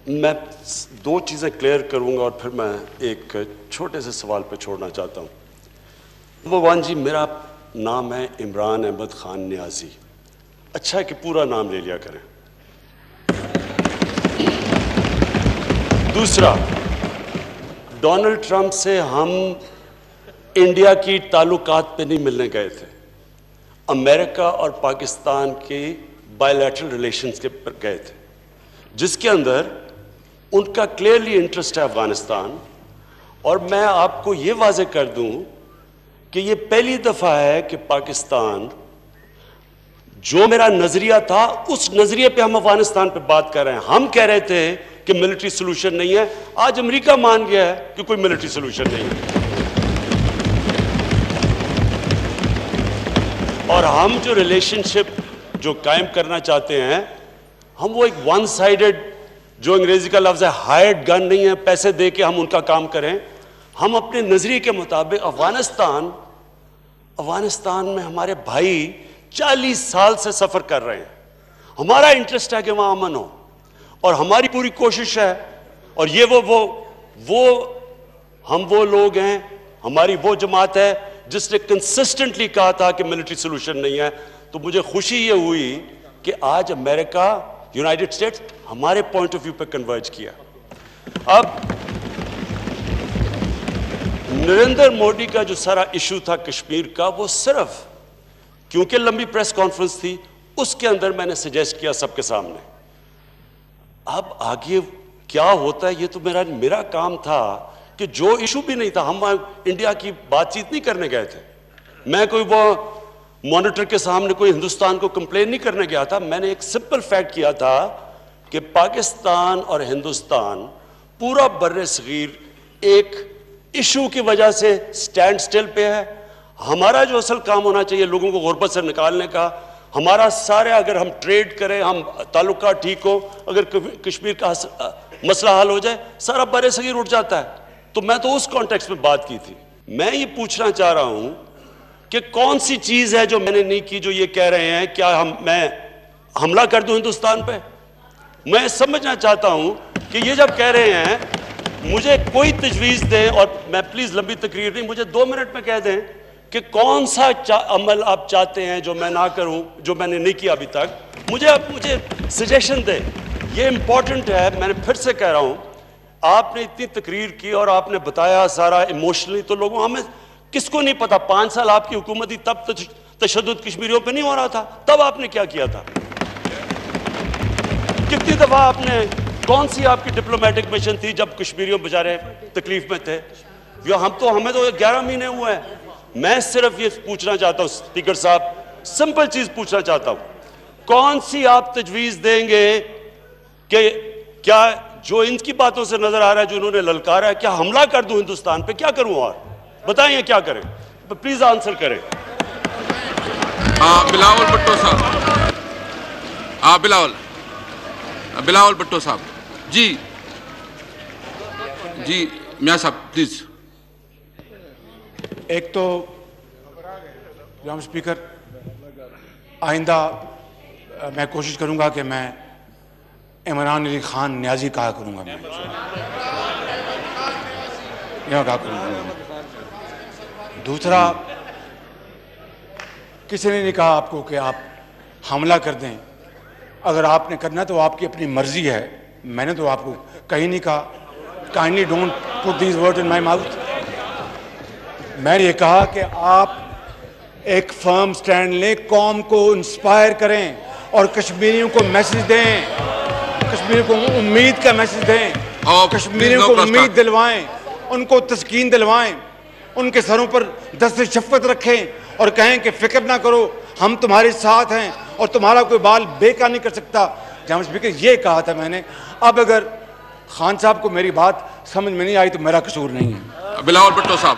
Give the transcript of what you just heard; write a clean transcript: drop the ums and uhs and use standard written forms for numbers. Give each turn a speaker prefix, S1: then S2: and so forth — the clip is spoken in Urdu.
S1: میں دو چیزیں کلیئر کروں گا اور پھر میں ایک چھوٹے سے سوال پہ چھوڑنا چاہتا ہوں. نمبر 1 جی، میرا نام ہے عمران احمد خان نیازی. اچھا ہے کہ پورا نام لے لیا کریں. دوسرا، ڈونلڈ ٹرمپ سے ہم انڈیا کی تعلقات پہ نہیں ملنے گئے تھے، امریکہ اور پاکستان کی بائی لیٹرل ریلیشنز کے پر گئے تھے، جس کے اندر ان کا کلیئرلی انٹرسٹ ہے افغانستان. اور میں آپ کو یہ واضح کر دوں کہ یہ پہلی دفعہ ہے کہ پاکستان، جو میرا نظریہ تھا اس نظریے پہ ہم افغانستان پہ بات کر رہے ہیں. ہم کہہ رہے تھے کہ ملٹری سلوشن نہیں ہے، آج امریکہ مان گیا ہے کہ کوئی ملٹری سلوشن نہیں ہے. اور ہم جو ریلیشن شپ جو قائم کرنا چاہتے ہیں، ہم وہ ایک ون سائیڈڈ، جو انگریزی کا لفظ ہے ہائرڈ گن نہیں ہے، پیسے دے کے ہم ان کا کام کریں. ہم اپنے نظریے کے مطابق افغانستان میں ہمارے بھائی 40 سال سے سفر کر رہے ہیں. ہمارا انٹرسٹ ہے کہ وہاں امن ہو، اور ہماری پوری کوشش ہے. اور یہ ہم وہ لوگ ہیں، ہماری وہ جماعت ہے جس نے کنسسٹنٹلی کہا تھا کہ ملٹری سلوشن نہیں ہے. تو مجھے خوشی یہ ہوئی کہ آج امریکہ، یونائٹڈ اسٹیٹس ہمارے پوائنٹ آف ویو پہ کنورج کیا. اب نریندر مودی کا جو سارا ایشو تھا کشمیر کا، وہ صرف کیونکہ لمبی پریس کانفرنس تھی، اس کے اندر میں نے سجیسٹ کیا سب کے سامنے. اب آگے کیا ہوتا ہے یہ تو میرا کام تھا کہ جو ایشو بھی نہیں تھا، ہم انڈیا کی بات چیت نہیں کرنے گئے تھے. میں کوئی وہ مانیٹر کے سامنے کوئی ہندوستان کو کمپلین نہیں کرنے گیا تھا. میں نے ایک سمپل فیکٹ کیا تھا کہ پاکستان اور ہندوستان پورا بر صغیر ایک ایشو کی وجہ سے سٹینڈ سٹل پہ ہے. ہمارا جو اصل کام ہونا چاہیے لوگوں کو غربت سے نکالنے کا، ہمارا سارے، اگر ہم ٹریڈ کریں، ہم تعلقات ٹھیک ہو، اگر کشمیر کا مسئلہ حل ہو جائے، سارا بر صغیر اٹھ جاتا ہے. تو میں تو اس کانٹیکس میں بات کی تھی. میں یہ پوچھنا چاہ رہا ہوں کہ کون سی چیز ہے جو میں نے نہیں کی جو یہ کہہ رہے ہیں کیا میں حملہ کر دوں ہندوستان پہ؟ میں سمجھنا چاہتا ہوں کہ یہ جب کہہ رہے ہیں، مجھے کوئی تجویز دیں، اور میں پلیز لمبی تقریر نہیں، مجھے 2 منٹ میں کہہ دیں کہ کون سا عمل آپ چاہتے ہیں جو میں نہ کروں، جو میں نے نہیں کیا ابھی تک. مجھے سجیشن دیں. یہ امپورٹنٹ ہے. میں نے پھر سے کہہ رہا ہوں، آپ نے اتنی تقریر کی اور آپ نے بتایا سارا ایموشنلی، تو لوگوں ہمیں کس کو نہیں پتا 5 سال آپ کی حکومت تھی، تب تشدد کشمیریوں پہ نہیں ہو رہا تھا. تب آپ نے کیا کیا تھا؟ کتنی دفعہ آپ نے، کون سی آپ کی ڈپلومیٹک مشن تھی جب کشمیریوں بیچارے تکلیف میں تھے؟ ہمیں تو 11 مہینے ہوئے ہیں. میں صرف یہ پوچھنا چاہتا ہوں اسپیکر صاحب، سمپل چیز پوچھنا چاہتا ہوں، کون سی آپ تجویز دیں گے کہ کیا جو ان کی باتوں سے نظر آ رہا ہے، جو انہوں نے للکارا ہے، کیا حملہ کر دوں ہندوستان پہ؟ کیا کروں؟ اور بتائیں کیا کریں؟ پلیز آنسر کریں.
S2: بلاول بھٹو صاحب، بلاول بھٹو صاحب. جی میاں صاحب پلیز.
S3: ایک تو جناب اسپیکر، آئندہ میں کوشش کروں گا کہ میں عمران علی خان نیازی کہا کروں گا. میں کہا کروں گا. دوسرا، کسی نے نہیں کہا آپ کو کہ آپ حملہ کر دیں. اگر آپ نے کرنا تو آپ کی اپنی مرضی ہے. میں نے تو آپ کو کہیں نہیں کہا. Kindly don't put these word in my mouth. میں نے یہ کہا کہ آپ ایک فرم سٹینڈ لیں، قوم کو انسپائر کریں اور کشمیریوں کو میسج دیں، کشمیریوں کو امید کا میسج دیں، کشمیریوں کو امید دلوائیں، ان کو تسکین دلوائیں، ان کے سروں پر دست شفقت رکھیں اور کہیں کہ فکر نہ کرو، ہم تمہارے ساتھ ہیں اور تمہارا کوئی بال بیکار نہیں کر سکتا. جناب اسپیکر، یہ کہا تھا میں نے. اب اگر خان صاحب کو میری بات سمجھ میں نہیں آئی تو میرا قصور نہیں ہے.
S2: بلاول بھٹو صاحب.